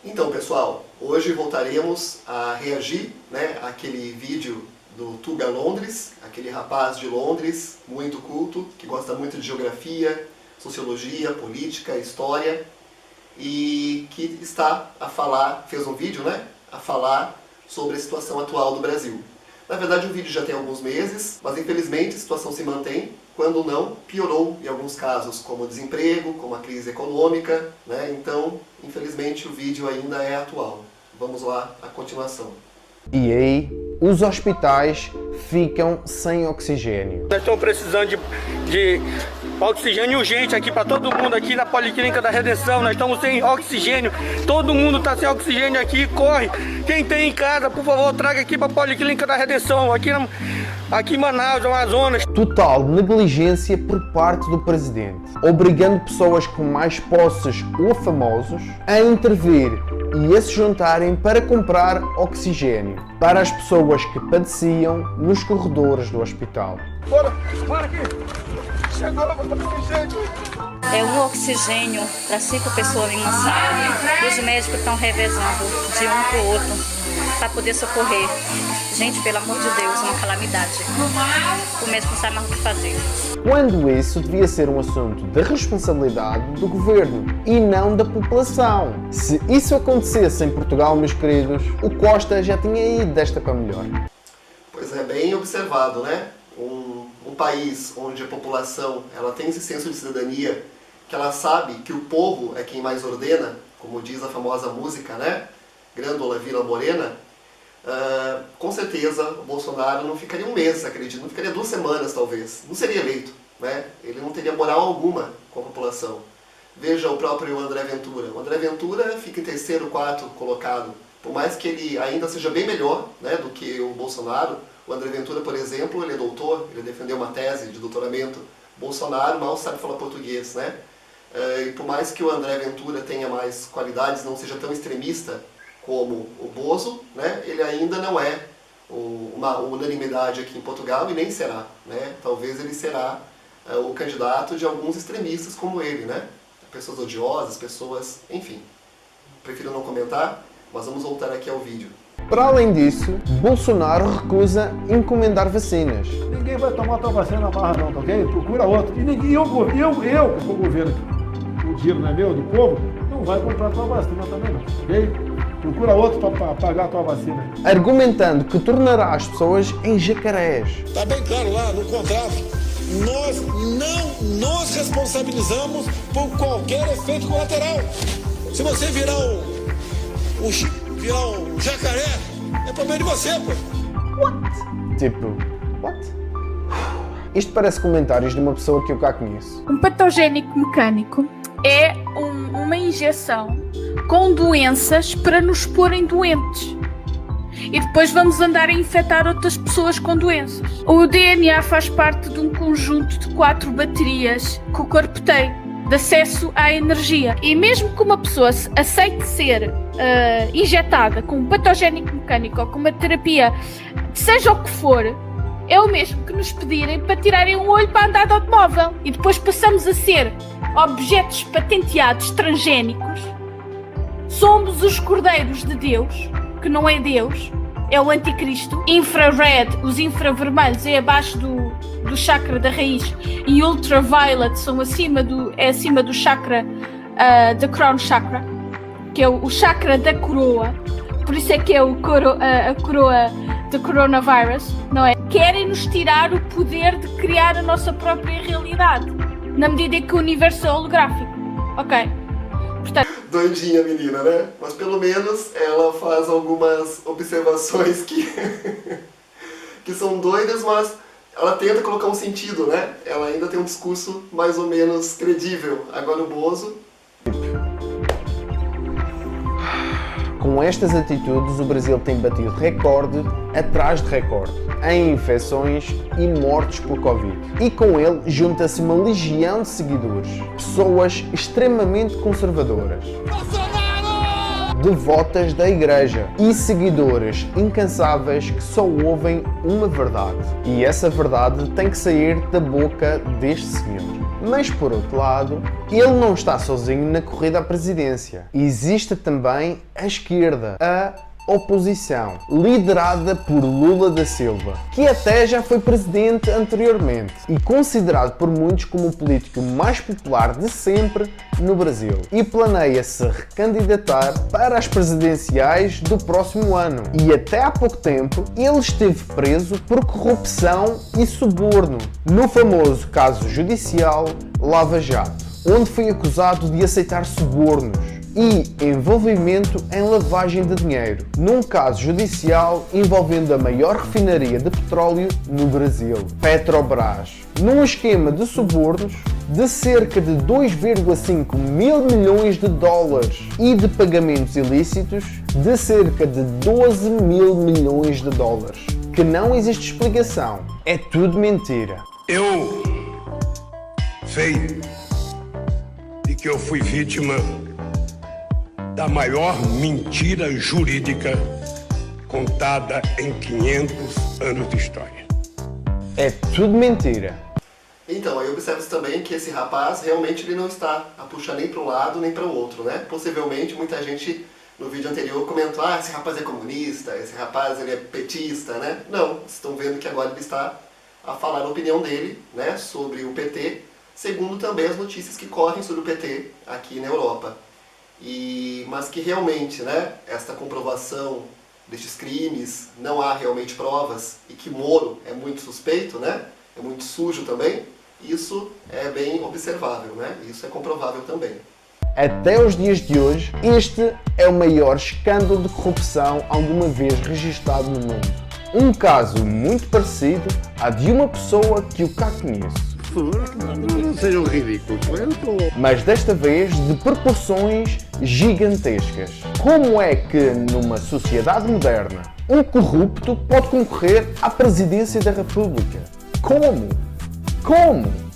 Então, pessoal, hoje voltaremos a reagir, àquele vídeo do Tuga Londres, aquele rapaz de Londres, muito culto, que gosta muito de geografia, sociologia, política, história, e que está a falar, fez um vídeo, a falar sobre a situação atual do Brasil. Na verdade, o vídeo já tem alguns meses, mas infelizmente a situação se mantém, quando não, piorou em alguns casos, como o desemprego, como a crise econômica, Então, infelizmente, o vídeo ainda é atual. Vamos lá, a continuação. E aí, os hospitais ficam sem oxigênio. Nós estamos precisando de oxigênio urgente aqui para todo mundo aqui na Policlínica da Redenção. Nós estamos sem oxigênio, todo mundo está sem oxigênio aqui, corre. Quem tem em casa, por favor, traga aqui para a Policlínica da Redenção, aqui em Manaus, Amazonas. Total negligência por parte do presidente, obrigando pessoas com mais posses ou famosos a intervir e a se juntarem para comprar oxigênio para as pessoas que padeciam nos corredores do hospital. Bora aqui! Chegou, oxigênio! É um oxigênio para 5 pessoas em uma sala. Os médicos estão revezando de um para o outro para poder socorrer. Gente, pelo amor de Deus, é uma calamidade. O médico não sabe mais o que fazer. Quando isso devia ser um assunto da responsabilidade do governo e não da população. Se isso acontecesse em Portugal, meus queridos, o Costa já tinha ido desta para melhor. Pois é, bem observado, Um país onde a população ela tem esse senso de cidadania, que ela sabe que o povo é quem mais ordena, como diz a famosa música, Grândola Vila Morena, com certeza o Bolsonaro não ficaria um mês, acredito, não ficaria 2 semanas talvez, não seria eleito, Ele não teria moral alguma com a população. Veja o próprio André Ventura. O André Ventura fica em 3º, 4º colocado, por mais que ele ainda seja bem melhor do que o Bolsonaro. O André Ventura, por exemplo, ele é doutor, ele defendeu uma tese de doutoramento. Bolsonaro mal sabe falar português, E por mais que o André Ventura tenha mais qualidades, não seja tão extremista como o Bozo, ele ainda não é uma unanimidade aqui em Portugal e nem será, Talvez ele será o candidato de alguns extremistas como ele, Pessoas odiosas, pessoas... enfim. Prefiro não comentar, mas vamos voltar aqui ao vídeo. Para além disso, Bolsonaro recusa encomendar vacinas. Ninguém vai tomar tua vacina na barra não, tá ok? Procura outro. E eu que sou o governo, o dinheiro não é meu, do povo, não vai comprar tua vacina também não, ok? Procura outro para pagar a tua vacina. Argumentando que tornará as pessoas em jacarés. Está bem claro lá no contrato. Nós não nos responsabilizamos por qualquer efeito colateral. Se você virar um jacaré, é problema de você, pô. What? Tipo, what? Isto parece comentários de uma pessoa que eu cá conheço. Um patogénico mecânico é uma injeção com doenças para nos porem doentes. E depois vamos andar a infectar outras pessoas com doenças. O DNA faz parte de um conjunto de 4 baterias que o corpo tem, de acesso à energia. E mesmo que uma pessoa aceite ser injetada com um patogénico mecânico ou com uma terapia, seja o que for, é o mesmo que nos pedirem para tirarem um olho para andar de automóvel. E depois passamos a ser objetos patenteados transgénicos. Somos os cordeiros de Deus, que não é Deus, é o anticristo. Infrared, os infravermelhos é abaixo do chakra da raiz, e ultraviolet são acima do chakra da crown chakra, que é o chakra da coroa. Por isso é que é a coroa do coronavírus, não é? Querem nos tirar o poder de criar a nossa própria realidade, na medida em que o universo é holográfico, ok? Portanto... Doidinha a menina, Mas pelo menos ela faz algumas observações que são doidas, mas ela tenta colocar um sentido, Ela ainda tem um discurso mais ou menos credível. Agora o Bozo... Com estas atitudes, o Brasil tem batido recorde atrás de recorde em infecções e mortes por Covid. E com ele junta-se uma legião de seguidores, pessoas extremamente conservadoras, devotas da Igreja e seguidores incansáveis que só ouvem uma verdade. E essa verdade tem que sair da boca deste senhor. Mas por outro lado, ele não está sozinho na corrida à presidência. Existe também a esquerda, a oposição, liderada por Lula da Silva, que até já foi presidente anteriormente e considerado por muitos como o político mais popular de sempre no Brasil, e planeia se recandidatar para as presidenciais do próximo ano. E até há pouco tempo ele esteve preso por corrupção e suborno no famoso caso judicial Lava Jato, onde foi acusado de aceitar subornos e envolvimento em lavagem de dinheiro, num caso judicial envolvendo a maior refinaria de petróleo no Brasil, Petrobras, num esquema de subornos de cerca de 2,5 mil milhões de dólares e de pagamentos ilícitos de cerca de 12 mil milhões de dólares, que não existe explicação, é tudo mentira. Eu sei de que eu fui vítima da maior mentira jurídica contada em 500 anos de história. É tudo mentira. Então, aí observa-se também que esse rapaz realmente ele não está a puxar nem para um lado nem para o outro, né? Possivelmente muita gente no vídeo anterior comentou: ah, esse rapaz é comunista, esse rapaz ele é petista, né? Não, vocês estão vendo que agora ele está a falar a opinião dele, né, sobre o PT, segundo também as notícias que correm sobre o PT aqui na Europa. Mas que realmente, né, esta comprovação destes crimes, não há realmente provas, e que Moro é muito suspeito, né, é muito sujo também, isso é bem observável, né, isso é comprovável também. Até os dias de hoje, este é o maior escândalo de corrupção alguma vez registado no mundo. Um caso muito parecido à de uma pessoa que eu cá conheço. Não sejam ridículos. Mas desta vez de proporções gigantescas. Como é que numa sociedade moderna um corrupto pode concorrer à presidência da República? Como? Como?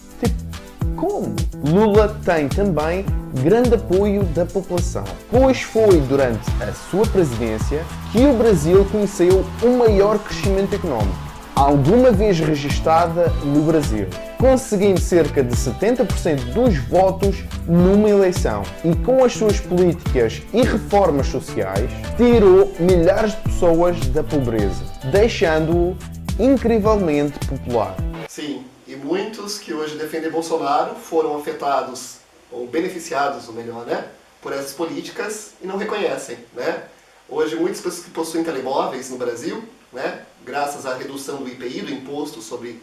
Lula tem também grande apoio da população, pois foi durante a sua presidência que o Brasil conheceu o maior crescimento económico alguma vez registada no Brasil, conseguindo cerca de 70% dos votos numa eleição, e com as suas políticas e reformas sociais tirou milhares de pessoas da pobreza, deixando-o incrivelmente popular. Sim, e muitos que hoje defendem Bolsonaro foram afetados, ou beneficiados, ou melhor, né, por essas políticas e não reconhecem, né? Hoje muitas pessoas que possuem telemóveis no Brasil, né, graças à redução do IPI, do imposto sobre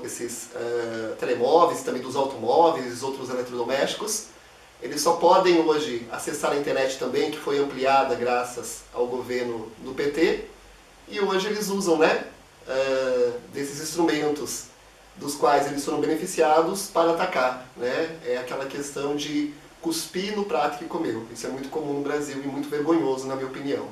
esses telemóveis, também dos automóveis e outros eletrodomésticos, eles só podem hoje acessar a internet também, que foi ampliada graças ao governo do PT, e hoje eles usam, né, desses instrumentos dos quais eles foram beneficiados para atacar, né? É aquela questão de cuspir no prato que comeu. Isso é muito comum no Brasil e muito vergonhoso, na minha opinião.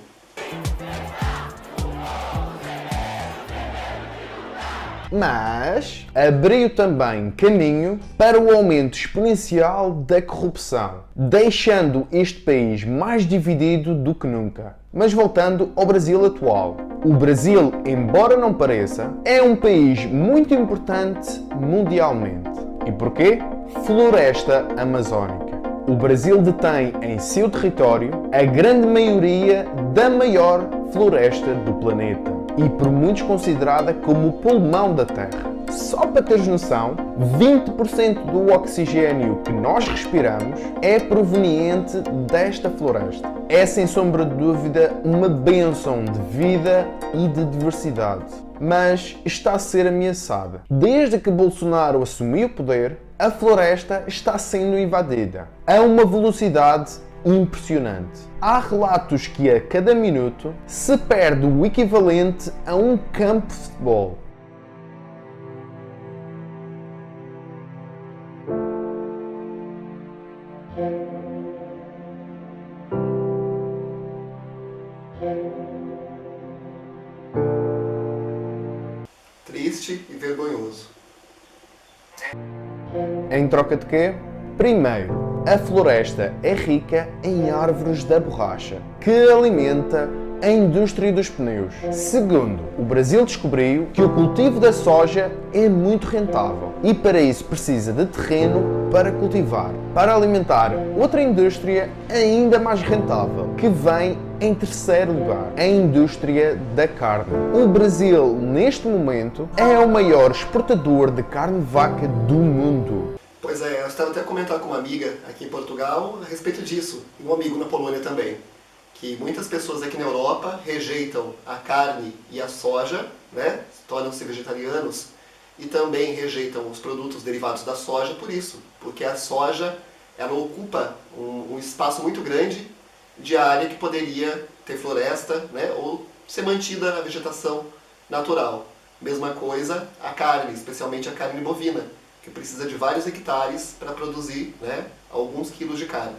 Mas abriu também caminho para o aumento exponencial da corrupção, deixando este país mais dividido do que nunca. Mas voltando ao Brasil atual. O Brasil, embora não pareça, é um país muito importante mundialmente. E porquê? Floresta amazónica. O Brasil detém em seu território a grande maioria da maior floresta do planeta e por muitos considerada como o pulmão da Terra. Só para teres noção, 20% do oxigênio que nós respiramos é proveniente desta floresta. É sem sombra de dúvida uma bênção de vida e de diversidade, mas está a ser ameaçada. Desde que Bolsonaro assumiu o poder, a floresta está sendo invadida a uma velocidade impressionante. Há relatos que a cada minuto se perde o equivalente a um campo de futebol. Triste e vergonhoso. Em troca de quê? Primeiro, a floresta é rica em árvores da borracha, que alimenta a indústria dos pneus. Segundo, o Brasil descobriu que o cultivo da soja é muito rentável e para isso precisa de terreno para cultivar, para alimentar outra indústria ainda mais rentável, que vem em terceiro lugar, a indústria da carne. O Brasil, neste momento, é o maior exportador de carne de vaca do mundo. Pois é, eu estava até comentando com uma amiga aqui em Portugal a respeito disso, e um amigo na Polônia também, que muitas pessoas aqui na Europa rejeitam a carne e a soja, né, tornam-se vegetarianos, e também rejeitam os produtos derivados da soja por isso, porque a soja ela ocupa um espaço muito grande de área que poderia ter floresta, né, ou ser mantida a vegetação natural. Mesma coisa a carne, especialmente a carne bovina, que precisa de vários hectares para produzir, né, alguns quilos de carne.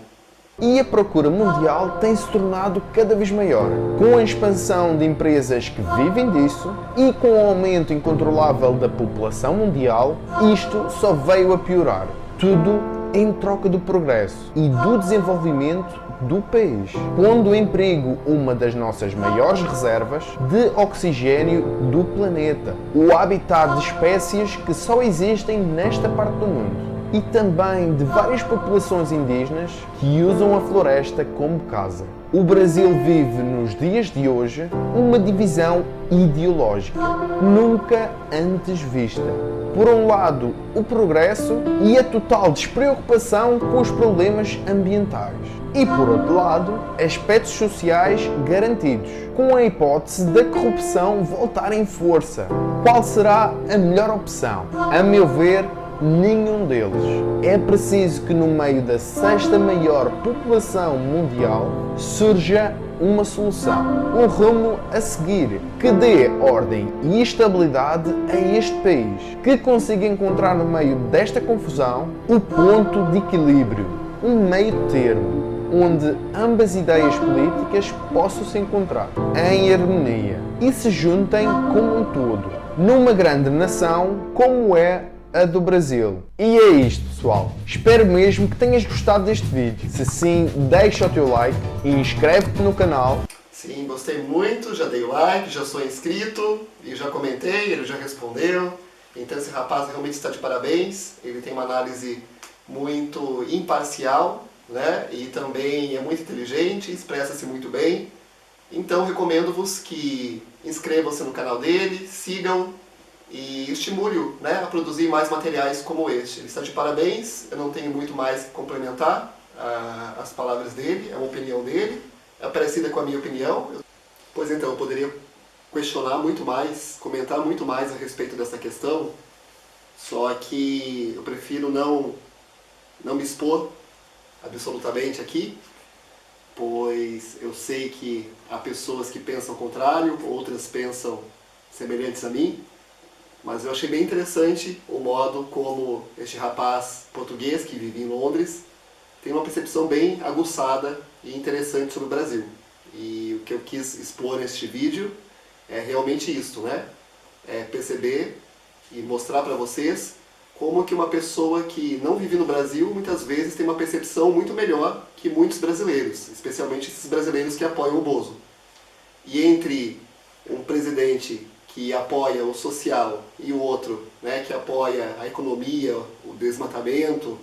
E a procura mundial tem se tornado cada vez maior, com a expansão de empresas que vivem disso e com o aumento incontrolável da população mundial, isto só veio a piorar. Tudo em troca do progresso e do desenvolvimento do país, pondo em perigo uma das nossas maiores reservas de oxigênio do planeta, o habitat de espécies que só existem nesta parte do mundo, e também de várias populações indígenas que usam a floresta como casa. O Brasil vive nos dias de hoje uma divisão ideológica nunca antes vista. Por um lado, o progresso e a total despreocupação com os problemas ambientais. E por outro lado, aspectos sociais garantidos, com a hipótese da corrupção voltar em força. Qual será a melhor opção? A meu ver, nenhum deles. É preciso que no meio da sexta maior população mundial surja uma solução, um rumo a seguir, que dê ordem e estabilidade a este país, que consiga encontrar no meio desta confusão o ponto de equilíbrio, um meio termo, onde ambas ideias políticas possam se encontrar em harmonia e se juntem como um todo, numa grande nação como é a do Brasil. E é isto, pessoal. Espero mesmo que tenhas gostado deste vídeo. Se sim, deixa o teu like e inscreve-te no canal. Sim, gostei muito, já dei o like, já sou inscrito e já comentei, ele já respondeu. Então esse rapaz realmente está de parabéns. Ele tem uma análise muito imparcial, né? E também é muito inteligente, expressa-se muito bem. Então recomendo-vos que inscrevam-se no canal dele, sigam e estimule-o, né, a produzir mais materiais como este. Ele está de parabéns, eu não tenho muito mais que complementar as palavras dele, é uma opinião dele, é parecida com a minha opinião. Pois então, eu poderia questionar muito mais, comentar muito mais a respeito dessa questão, só que eu prefiro não me expor absolutamente aqui, pois eu sei que há pessoas que pensam o contrário, outras pensam semelhantes a mim, mas eu achei bem interessante o modo como este rapaz português que vive em Londres tem uma percepção bem aguçada e interessante sobre o Brasil. E o que eu quis expor neste vídeo é realmente isto, né? É perceber e mostrar para vocês como que uma pessoa que não vive no Brasil muitas vezes tem uma percepção muito melhor que muitos brasileiros, especialmente esses brasileiros que apoiam o Bozo. E entre um presidente que apoia o social e o outro, né, que apoia a economia, o desmatamento,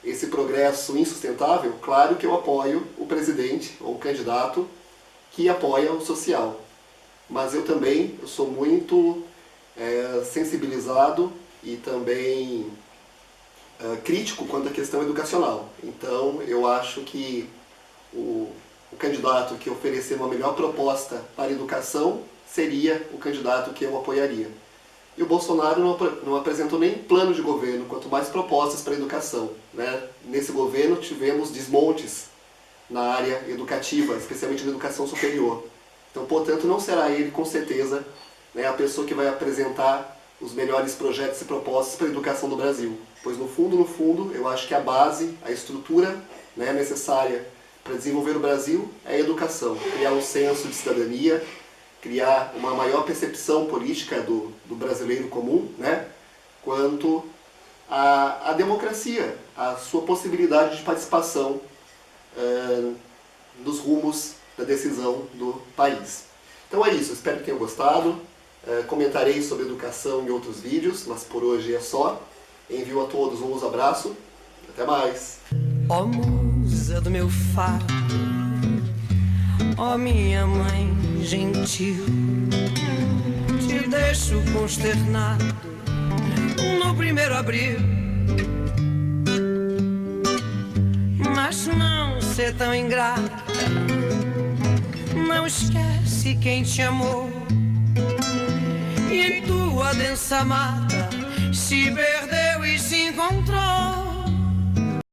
esse progresso insustentável, claro que eu apoio o presidente ou o candidato que apoia o social. Mas eu sou muito sensibilizado e também crítico quanto à questão educacional. Então eu acho que o candidato que oferecer uma melhor proposta para a educação seria o candidato que eu apoiaria. E o Bolsonaro não apresentou nem plano de governo, quanto mais propostas para a educação, né? Nesse governo tivemos desmontes na área educativa, especialmente na educação superior. Então, portanto, não será ele, com certeza, né, a pessoa que vai apresentar os melhores projetos e propostas para a educação do Brasil. Pois, no fundo, eu acho que a base, a estrutura, né, necessária para desenvolver o Brasil é a educação. Criar um senso de cidadania, criar uma maior percepção política do brasileiro comum, né, quanto à democracia, a sua possibilidade de participação nos rumos da decisão do país. Então é isso, espero que tenham gostado. Comentarei sobre educação em outros vídeos, mas por hoje é só. Envio a todos um ouso abraço. Até mais. Ó musa do meu fado, ó minha mãe gentil, te deixo consternado no primeiro abril. Mas não ser tão ingrata, não esquece quem te amou. E em tua densa mata se perdeu e se encontrou.